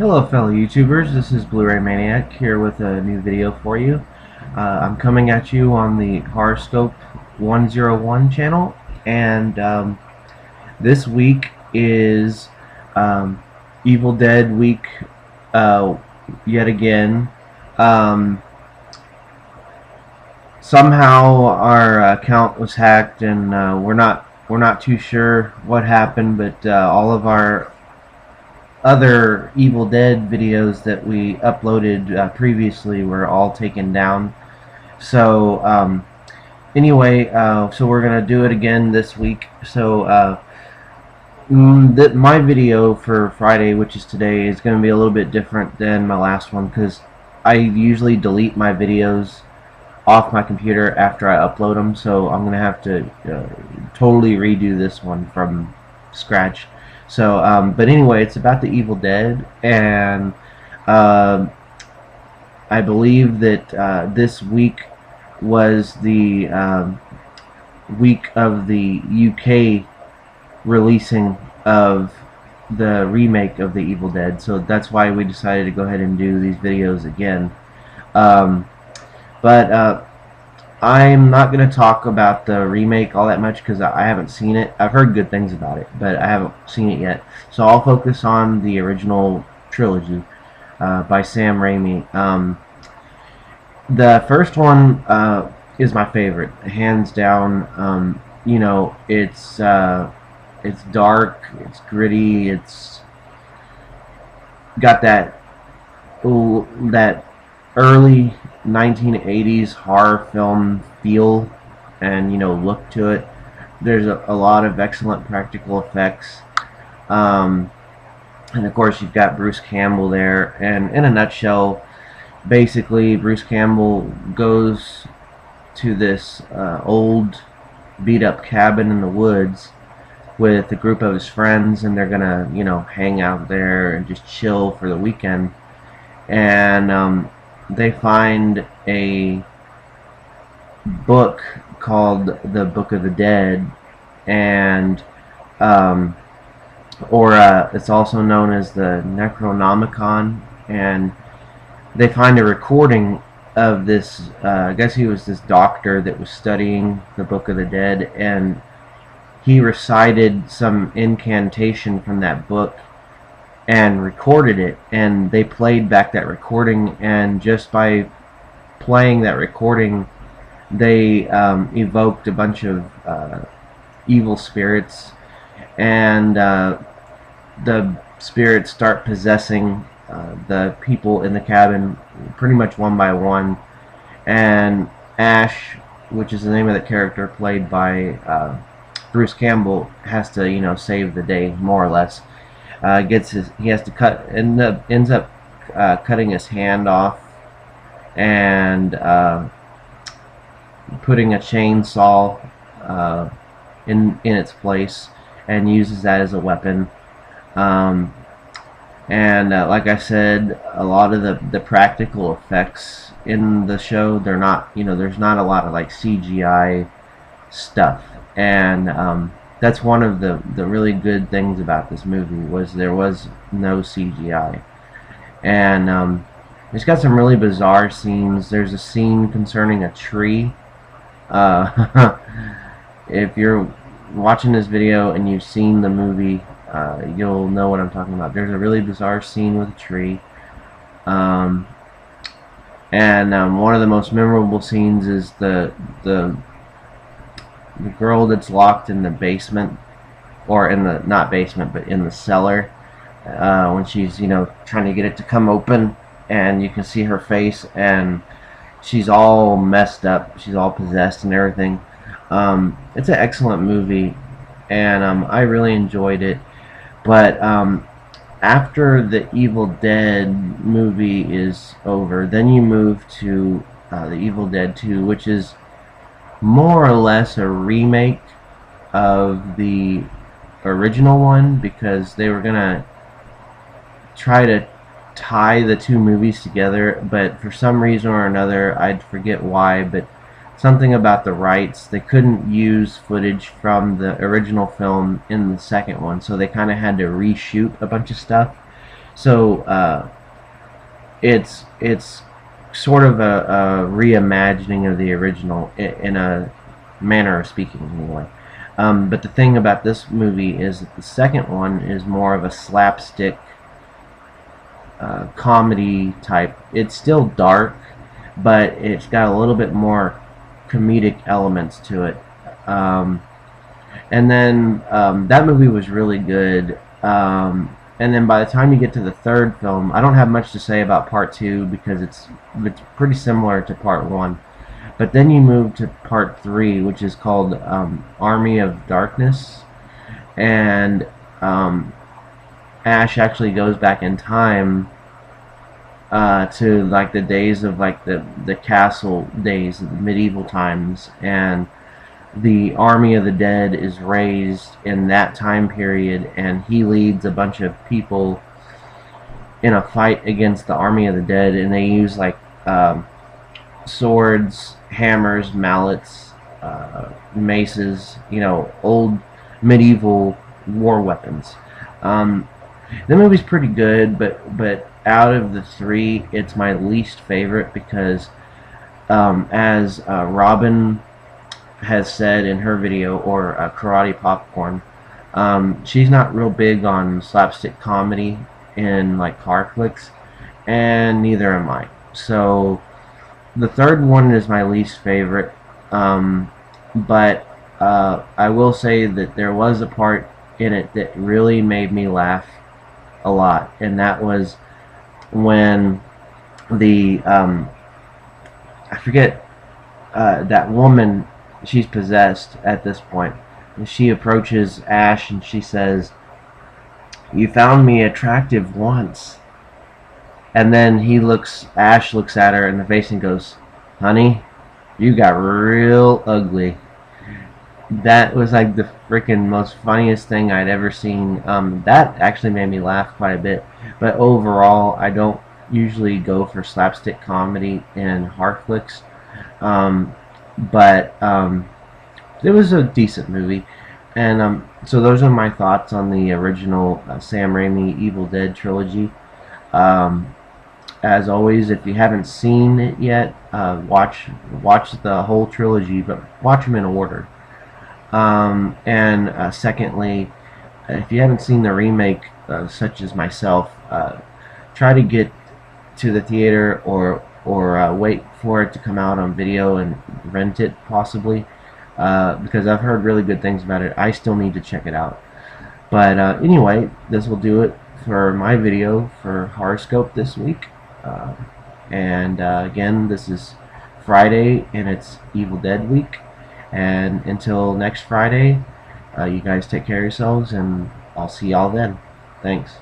Hello fellow YouTubers, this is Bluray Maniac here with a new video for you. I'm coming at you on the Horoscope 101 channel, and this week is um, Evil Dead week yet again. Um, Somehow our account was hacked, and we're not too sure what happened, but all of our other Evil Dead videos that we uploaded previously were all taken down. So anyway, so we're gonna do it again this week. So my video for Friday, which is today, is going to be a little bit different than my last one because I usually delete my videos off my computer after I upload them. So I'm gonna have to totally redo this one from scratch. So, but anyway, it's about the Evil Dead, and I believe that this week was the week of the UK releasing of the remake of the Evil Dead. So that's why we decided to go ahead and do these videos again. Um, but I'm not going to talk about the remake all that much because I haven't seen it. I've heard good things about it, but I haven't seen it yet. So I'll focus on the original trilogy by Sam Raimi. The first one is my favorite, hands down. You know, it's dark, it's gritty, it's got that early 1980s horror film feel and look to it. There's a lot of excellent practical effects, and of course you've got Bruce Campbell there. And in a nutshell, basically Bruce Campbell goes to this old beat up cabin in the woods with a group of his friends, and they're gonna hang out there and just chill for the weekend. And they find a book called the Book of the Dead, and it's also known as the Necronomicon. And they find a recording of this. I guess he was this doctor that was studying the Book of the Dead, and he recited some incantation from that book and recorded it, and they played back that recording, and just by playing that recording they evoked a bunch of evil spirits, and the spirits start possessing the people in the cabin pretty much one by one. And Ash, which is the name of the character played by Bruce Campbell, has to save the day, more or less. He has to ends up cutting his hand off and putting a chainsaw in its place, and uses that as a weapon. And like I said, a lot of the practical effects in the show, they're not, there's not a lot of like CGI stuff. And that's one of the really good things about this movie, was there was no CGI. And it's got some really bizarre scenes. There's a scene concerning a tree. If you're watching this video and you've seen the movie, you'll know what I'm talking about. There's a really bizarre scene with a tree. And one of the most memorable scenes is the girl that's locked in the basement, or in the, not basement, but in the cellar, when she's trying to get it to come open, and you can see her face, and she's all messed up, she's all possessed and everything. It's an excellent movie, and I really enjoyed it. But after the Evil Dead movie is over, then you move to the Evil Dead 2, which is more or less a remake of the original one, because they were gonna try to tie the two movies together, but for some reason or another, I'd forget why, but something about the rights, they couldn't use footage from the original film in the second one, so they kind of had to reshoot a bunch of stuff. So it's sort of a reimagining of the original in a manner of speaking, anyway. But the thing about this movie is that the second one is more of a slapstick comedy type. It's still dark, but it's got a little bit more comedic elements to it. And then that movie was really good. And then by the time you get to the third film, I don't have much to say about part two because it's pretty similar to part one. But then you move to part three, which is called Army of Darkness, and Ash actually goes back in time to like the days of like the castle days, the medieval times, and the army of the dead is raised in that time period, and he leads a bunch of people in a fight against the army of the dead, and they use like swords, hammers, mallets, maces, old medieval war weapons. The movie's pretty good, but out of the three, it's my least favorite because, as Robin has said in her video, or Karate Popcorn, she's not real big on slapstick comedy in like horror flicks, and neither am I. So the third one is my least favorite, but I will say that there was a part in it that really made me laugh a lot, and that was when the I forget that woman, she's possessed at this point, and she approaches Ash and she says, "You found me attractive once." And then Ash looks at her in the face and goes, "Honey, you got real ugly." That was like the freaking most funniest thing I'd ever seen. That actually made me laugh quite a bit. But overall, I don't usually go for slapstick comedy in horror flicks. But it was a decent movie. And so those are my thoughts on the original Sam Raimi Evil Dead trilogy. As always, if you haven't seen it yet, watch the whole trilogy, but watch them in order. And secondly, if you haven't seen the remake, such as myself, try to get to the theater or wait for it to come out on video and rent it possibly, because I've heard really good things about it. I still need to check it out. But anyway, this will do it for my video for Horoscope this week. And again, this is Friday and it's Evil Dead week. And until next Friday, you guys take care of yourselves, and I'll see y'all then. Thanks.